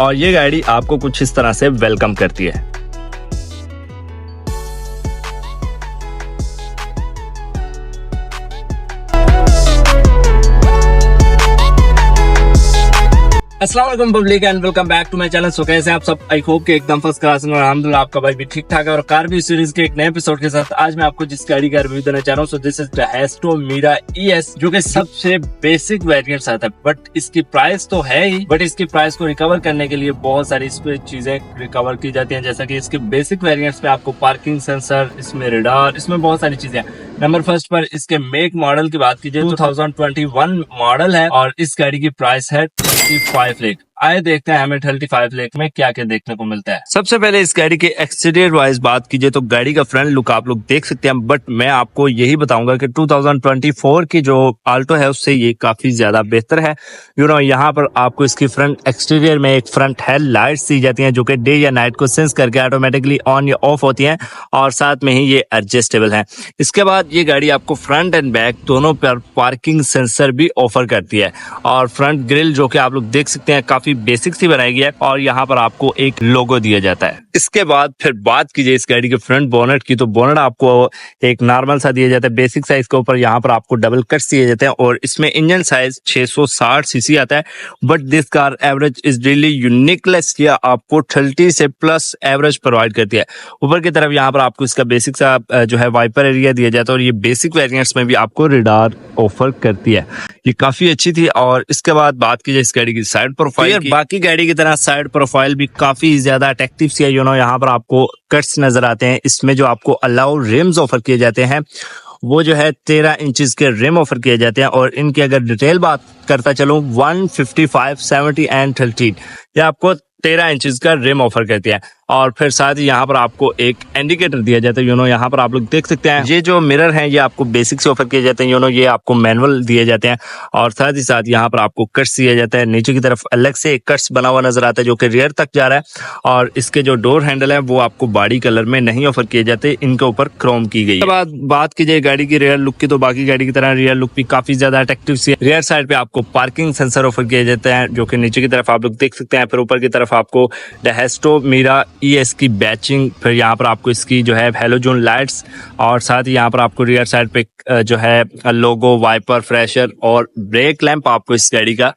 और ये गाड़ी आपको कुछ इस तरह से वेलकम करती है। अस्सलाम वालेकुम public and welcome back to my channel. So कैसे आप सब? आई होप कि एकदम फर्स्ट क्लास और अल्हम्दुलिल्लाह आपका भाई भी ठीक ठाक है। और कार भी सीरीज के एक नए एपिसोड के साथ आज मैं आपको जिस गाड़ी का रिव्यू देना चाह रहा हूँ, सो दिस इज द हेस्टो मीरा ES, जो कि सबसे बेसिक वेरिएंट्स आता है। बट इसकी प्राइस तो है ही, बट इसकी प्राइस को रिकवर करने के लिए बहुत सारी इस पे चीजें रिकवर की जाती हैं, जैसा कि इसके बेसिक वेरिएंट्स पे आपको पार्किंग सेंसर, इसमें रडार, इसमें बहुत सारी चीजें। नंबर फर्स्ट पर इसके मेक मॉडल की बात कीजिए, 2021 मॉडल है और इस गाड़ी की प्राइस है 35 लाख। आए देखते हैं हमें 35 लाख में क्या क्या देखने को मिलता है। सबसे पहले इस गाड़ी के एक्सटीरियर वाइज बात कीजिए तो गाड़ी का फ्रंट लुक आप लोग देख सकते हैं, बट मैं आपको यही बताऊंगा कि 2024 की जो आल्टो है उससे ये काफी ज्यादा बेहतर है। यहाँ पर आपको इसकी फ्रंट एक्सटीरियर में एक फ्रंट हेड लाइट्स दी जाती हैं, जो कि डे या नाइट को सेंस करके ऑटोमेटिकली ऑन या ऑफ होती हैं, और साथ में ही ये एडजस्टेबल है। इसके बाद ये गाड़ी आपको फ्रंट एंड बैक दोनों पर पार्किंग सेंसर भी ऑफर करती है, और फ्रंट ग्रिल जो कि आप लोग देख सकते हैं काफी बेसिक सी बनाई गई है, और यहाँ पर आपको एक लोगो दिया जाता है। इसके बाद फिर बात कीजिए इस गाड़ी के फ्रंट बोनट की, तो बोनट आपको एक नॉर्मल सा दिया जाता है बेसिक साइज के ऊपर, यहाँ पर आपको डबल कट्स दिए जाते हैं, और इसमें इंजन साइज 660 सीसी आता है। But this car average is really uniqueless, या आपको 30 से प्लस एवरेज प्रोवाइड करती है। ऊपर की तरफ यहाँ पर आपको इसका बेसिक सा जो है वाइपर एरिया दिया जाता है, और ये बेसिक वेरिएंट्स में भी आपको रडार ऑफर करती है। ये काफी अच्छी थी। और इसके बाद बात कीजिए इस गाड़ी की साइड प्रोफाइल की, बाकी गाड़ी की तरह साइड प्रोफाइल भी काफी ज्यादा अट्रैक्टिव सी है। यहाँ पर आपको कट्स नजर आते हैं। इसमें जो आपको अलाउ रिम्स ऑफर किए जाते हैं वो जो है 13 इंचेस के रिम ऑफर किए जाते हैं, और इनकी अगर डिटेल बात करता चलूं 155, 70 एंड 13, ये आपको 13 इंचेस का रिम ऑफर करती है। और फिर साथ ही यहाँ पर आपको एक इंडिकेटर दिया जाता है। यहाँ पर आप लोग देख सकते हैं ये जो मिरर हैं ये आपको बेसिक से ऑफर किए जाते हैं। ये आपको मैनुअल दिए जाते हैं, और साथ ही साथ यहाँ पर आपको कट्स दिया जाता है। नीचे की तरफ अलग से एक कट्स बना हुआ नजर आता है जो कि रियर तक जा रहा है, और इसके जो डोर हैंडल है वो आपको बॉडी कलर में नहीं ऑफर किए जाते, इनके ऊपर क्रोम की गई है। बात कीजिए गाड़ी की रियर लुक की, तो बाकी गाड़ी की तरह रियर लुक भी काफी ज्यादा अट्रैक्टिव सी है। रियर साइड पे आपको पार्किंग सेंसर ऑफर किए जाते हैं, जो कि नीचे की तरफ आप लोग देख सकते हैं। फिर ऊपर की तरफ आपको द हेस्टो मीरा ES की बैचिंग, फिर यहाँ पर आपको इसकी जो है हैलोजन लाइट्स, और साथ ही यहाँ पर आपको रियर साइड पे जो है लोगो, वाइपर, फ्रेशर और ब्रेक लैंप आपको इस गाड़ी का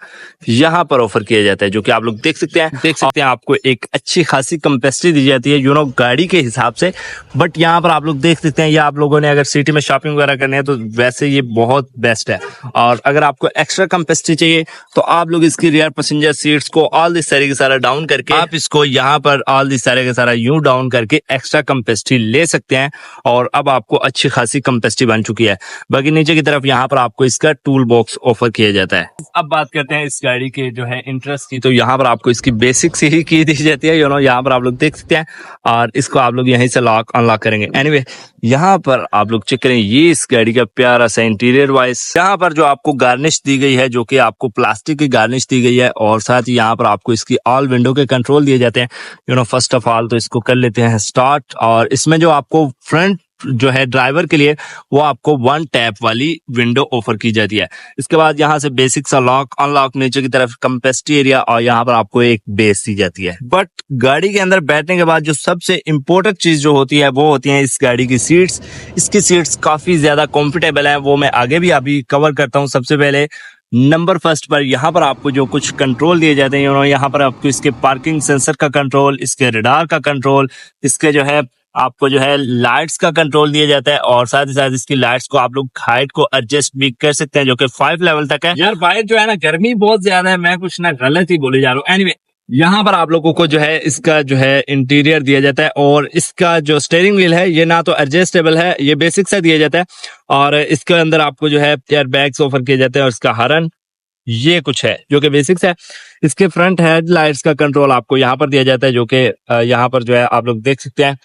यहाँ पर ऑफर किया जाता है, जो कि आप लोग देख सकते हैं। आपको एक अच्छी खासी कैपेसिटी दी जाती है गाड़ी के हिसाब से। बट यहाँ पर आप लोग देख सकते हैं, या आप लोगों ने अगर सिटी में शॉपिंग वगैरह करनी है तो वैसे ये बहुत बेस्ट है। और अगर आपको एक्स्ट्रा कैपेसिटी चाहिए तो आप लोग इसकी रियर पैसेंजर सीट्स को ऑल दिस सारे के सारा डाउन करके आप इसको यहाँ पर ऑल दिस सारे के सारा यूं डाउन करके एक्स्ट्रा कैपेसिटी ले सकते हैं, और अब आपको अच्छी खासी कैपेसिटी बन चुकी है। बाकी नीचे की तरफ यहाँ पर आपको इसका टूल बॉक्स ऑफर किया जाता है। अब बात करते हैं इस गाड़ी के जो है इंटरेस्ट की, तो यहाँ पर आपको इसकी बेसिक से ही की दी जाती है। यहाँ पर आप लोग देख सकते हैं, और इसको आप लोग यहीं से लॉक अनलॉक करेंगे। एनीवे यहाँ पर आप लोग चेक करें, ये इस गाड़ी का प्यारा सा इंटीरियर वाइज यहाँ पर जो आपको गार्निश दी गई है, जो कि आपको प्लास्टिक की गार्निश दी गई है, और साथ ही यहाँ पर आपको इसकी ऑल विंडो के कंट्रोल दिए जाते हैं। फर्स्ट ऑफ ऑल तो इसको कर लेते हैं स्टार्ट, और इसमें जो आपको फ्रंट जो है ड्राइवर के लिए वो आपको 1 टैप वाली विंडो ऑफर की जाती है। इसके बाद यहाँ से बेसिक सा लॉक अनलॉक, नीचे की तरफ कैपेसिटी एरिया, और यहाँ पर आपको एक बेस दी जाती है। बट गाड़ी के अंदर बैठने के बाद जो सबसे इम्पोर्टेंट चीज जो होती है वो होती है इस गाड़ी की सीट्स। इसकी सीट्स काफी ज्यादा कंफर्टेबल है, वो मैं आगे भी अभी कवर करता हूँ। सबसे पहले नंबर फर्स्ट पर यहाँ पर आपको जो कुछ कंट्रोल दिए जाते हैं, यहाँ पर आपको इसके पार्किंग सेंसर का कंट्रोल, इसके रडार का कंट्रोल, इसके जो है आपको जो है लाइट्स का कंट्रोल दिया जाता है, और साथ ही साथ इसकी लाइट्स को आप लोग हाइट को एडजस्ट भी कर सकते हैं, जो कि 5 लेवल तक है। यार बाहर जो है ना गर्मी बहुत ज्यादा है, मैं कुछ ना गलत ही बोले जा रहा हूँ। एनीवे यहाँ पर आप लोगों को जो है इसका जो है इंटीरियर दिया जाता है, और इसका जो स्टीयरिंग व्हील है ये ना तो एडजस्टेबल है, ये बेसिक सा दिया जाता है, और इसके अंदर आपको जो है एयर बैग्स ऑफर किए जाते हैं, और इसका हॉर्न ये कुछ है जो कि बेसिक्स है। इसके फ्रंट हेडलाइट्स का कंट्रोल आपको यहाँ पर दिया जाता है, जो कि यहाँ पर जो है आप लोग देख सकते हैं।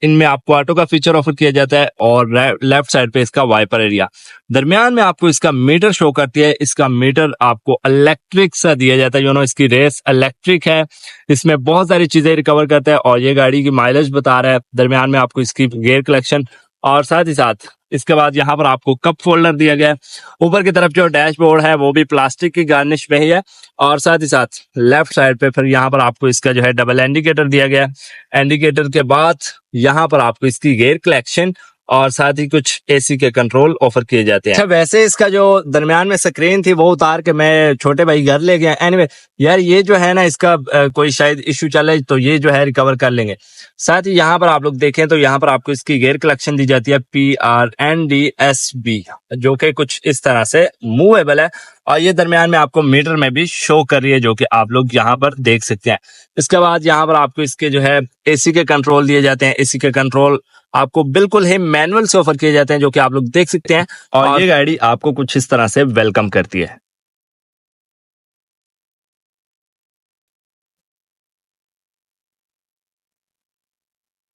इनमें आपको ऑटो का फीचर ऑफर किया जाता है, और लेफ्ट साइड पे इसका वाइपर एरिया। दरमियान में आपको इसका मीटर शो करती है। इसका मीटर आपको इलेक्ट्रिक सा दिया जाता है, इसकी रेस इलेक्ट्रिक है। इसमें बहुत सारी चीजें रिकवर करता है, और ये गाड़ी की माइलेज बता रहा है। दरमियान में आपको इसकी गियर कलेक्शन और साथ ही साथ इसके बाद यहाँ पर आपको कप फोल्डर दिया गया है। ऊपर की तरफ जो डैशबोर्ड है वो भी प्लास्टिक की गार्निश में ही है, और साथ ही साथ लेफ्ट साइड पे फिर यहाँ पर आपको इसका जो है डबल इंडिकेटर दिया गया है। इंडिकेटर के बाद यहाँ पर आपको इसकी गियर कलेक्शन और साथ ही कुछ एसी के कंट्रोल ऑफर किए जाते हैं। अच्छा, वैसे इसका जो दरमियान में स्क्रीन थी वो उतार के मैं छोटे भाई घर ले गया। एनीवे यार, ये जो है ना, इसका कोई शायद इश्यू चले तो ये जो है रिकवर कर लेंगे। साथ ही यहाँ पर आप लोग देखें तो यहाँ पर आपको इसकी गियर कलेक्शन दी जाती है PRNDSB, जो कि कुछ इस तरह से मूवेबल है, और ये दरमियान में आपको मीटर में भी शो कर रही है, जो कि आप लोग यहाँ पर देख सकते हैं। इसके बाद यहाँ पर आपको इसके जो है एसी के कंट्रोल दिए जाते हैं। एसी के कंट्रोल आपको बिल्कुल ही मैनुअल से ऑफर किए जाते हैं, जो कि आप लोग देख सकते हैं, और ये गाड़ी आपको कुछ इस तरह से वेलकम करती है।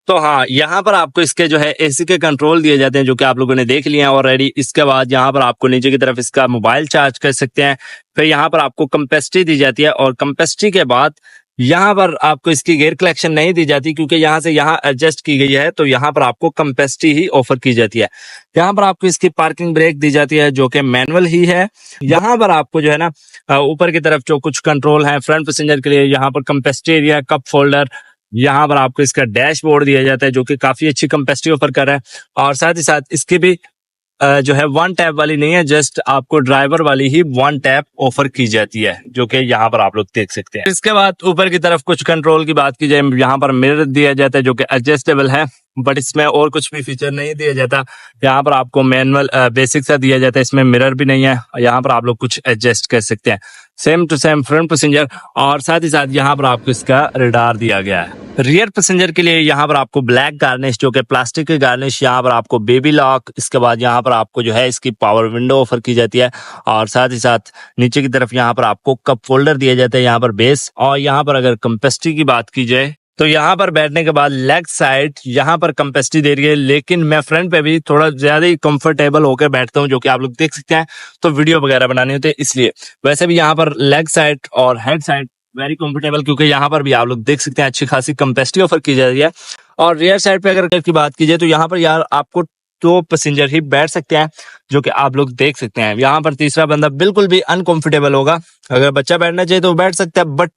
तो हाँ, यहाँ पर आपको इसके जो है एसी के कंट्रोल दिए जाते हैं, जो कि आप लोगों ने देख लिए हैं ऑलरेडी। इसके बाद यहाँ पर आपको नीचे की तरफ इसका मोबाइल चार्ज कर सकते हैं। फिर यहाँ पर आपको कैपेसिटी दी जाती है, और कैपेसिटी के बाद यहाँ पर आपको इसकी गियर कलेक्शन नहीं दी जाती, क्योंकि यहाँ से यहाँ एडजस्ट की गई है, तो यहाँ पर आपको कैपेसिटी ही ऑफर की जाती है। यहाँ पर आपको इसकी पार्किंग ब्रेक दी जाती है, जो कि मैनुअल ही है। यहाँ पर आपको जो है ना, ऊपर की तरफ जो कुछ कंट्रोल है फ्रंट पैसेंजर के लिए, यहाँ पर कैपेसिटी एरिया, कप फोल्डर, यहाँ पर आपको इसका डैशबोर्ड दिया जाता है, जो कि काफी अच्छी कैपेसिटी ऑफर कर रहा है। और साथ ही साथ इसकी भी जो है वन टैप वाली नहीं है, जस्ट आपको ड्राइवर वाली ही वन टैप ऑफर की जाती है, जो कि यहाँ पर आप लोग देख सकते हैं। इसके बाद ऊपर की तरफ कुछ कंट्रोल की बात की जाए, यहाँ पर मिरर दिया जाता है, जो कि एडजस्टेबल है, बट इसमें और कुछ भी फीचर नहीं दिया जाता। यहाँ पर आपको मैनुअल बेसिक सा दिया जाता है, इसमें मिरर भी नहीं है। यहाँ पर आप लोग कुछ एडजस्ट कर सकते हैं, same to same front passenger, और साथ ही साथ यहाँ पर आपको इसका रडार दिया गया है। रियर पैसेंजर के लिए यहाँ पर आपको ब्लैक गार्निश, जो कि प्लास्टिक की गार्निश, यहाँ पर आपको बेबी लॉक, इसके बाद यहाँ पर आपको जो है इसकी पावर विंडो ऑफर की जाती है, और साथ ही साथ नीचे की तरफ यहाँ पर आपको कप फोल्डर दिया जाता है, यहाँ पर बेस। और यहाँ पर अगर कैपेसिटी की बात की जाए तो यहाँ पर बैठने के बाद लेग साइड यहाँ पर कैपेसिटी दे रही है, लेकिन मैं फ्रंट पे भी थोड़ा ज्यादा ही कंफर्टेबल होकर बैठता हूँ, जो कि आप लोग देख सकते हैं, तो वीडियो वगैरह बनाने होते हैं इसलिए। वैसे भी यहाँ पर लेग साइड और हेड साइड वेरी कंफर्टेबल, क्योंकि यहाँ पर भी आप लोग देख सकते हैं अच्छी खासी कैपेसिटी ऑफर की जा रही है। और रियर साइड पे अगर की बात की जाए तो यहाँ पर यार आपको 2 पैसेंजर ही बैठ सकते हैं, जो कि आप लोग देख सकते हैं। यहाँ पर तीसरा बंदा बिल्कुल भी अनकंफर्टेबल होगा। अगर बच्चा बैठना चाहिए तो बैठ सकता है, बट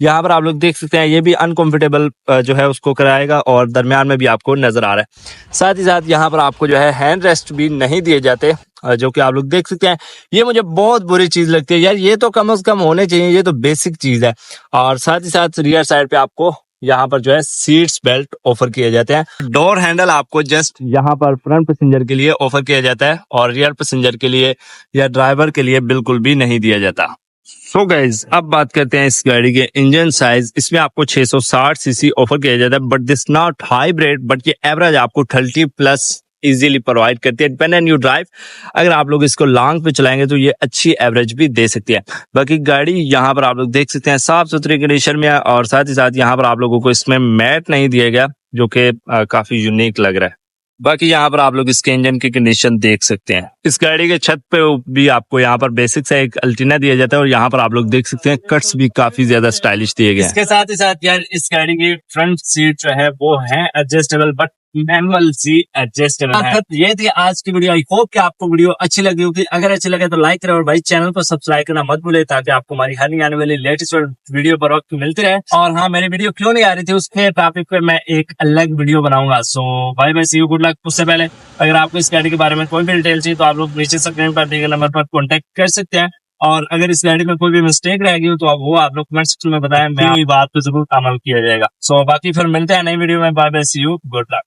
यहाँ पर आप लोग देख सकते हैं ये भी अनकंफर्टेबल जो है उसको कराएगा, और दरमियान में भी आपको नजर आ रहा है। साथ ही साथ यहाँ पर आपको जो है हैंड रेस्ट भी नहीं दिए जाते, जो कि आप लोग देख सकते हैं। ये मुझे बहुत बुरी चीज लगती है यार, ये तो कम से कम होने चाहिए, ये तो बेसिक चीज है। और साथ ही साथ रियर साइड पे आपको यहाँ पर जो है सीट्स बेल्ट ऑफर किए जाते हैं। डोर हैंडल आपको जस्ट यहाँ पर फ्रंट पैसेंजर के लिए ऑफर किया जाता है, और रियर पैसेंजर के लिए या ड्राइवर के लिए बिल्कुल भी नहीं दिया जाता। सो गाइज, अब बात करते हैं इस गाड़ी के इंजन साइज। इसमें आपको 660 सीसी ऑफर किया जाता है, but this not hybrid, but ये एवरेज आपको 30+ इजीली प्रोवाइड करती है, डिपेंड ऑन यू ड्राइव। अगर आप लोग इसको लॉन्ग पे चलाएंगे तो ये अच्छी एवरेज भी दे सकती है। बाकी गाड़ी यहाँ पर आप लोग देख सकते हैं साफ सुथरी कंडीशन में है, और साथ ही साथ यहाँ पर आप लोगों को इसमें मैट नहीं दिया गया, जो कि काफी यूनिक लग रहा है। बाकी यहाँ पर आप लोग इसके इंजन की कंडीशन देख सकते हैं। इस गाड़ी के छत पे भी आपको यहाँ पर बेसिक सा एक अल्टीना दिया जाता है, और यहाँ पर आप लोग देख सकते हैं कट्स भी काफी ज्यादा स्टाइलिश दिए गए हैं। इसके साथ ही साथ यार इस गाड़ी की फ्रंट सीट जो है वो है adjustable, but manual seat adjustable है। ये थी आज की वीडियो। आई होप कि आपको वीडियो अच्छी लगी होगी। अगर अच्छी लगे तो लाइक करें, और भाई चैनल को सब्सक्राइब करना मत भूले, ताकि आपको हमारी हर आने वाली लेटेस्ट वीडियो पर वक्त मिलती रहे। और हाँ, मेरी वीडियो क्यों नहीं आ रही थी उसके टॉपिक पे मैं एक अलग वीडियो बनाऊंगा। So bye bye, see you, good luck. उससे पहले अगर आपको इस गाड़ी के बारे में कोई भी डिटेल चाहिए तो आप लोग नीचे स्क्रीन पर दिए गए नंबर पर कॉन्टेक्ट कर सकते हैं। और अगर इस गाड़ी में कोई भी मिस्टेक रह गई हो तो आप लोग कमेंट सेक्शन में बताएं, मैं बात पे जरूर अमल किया जाएगा। सो बाकी फिर मिलते हैं नई वीडियो में। Bye bye, see you, good luck.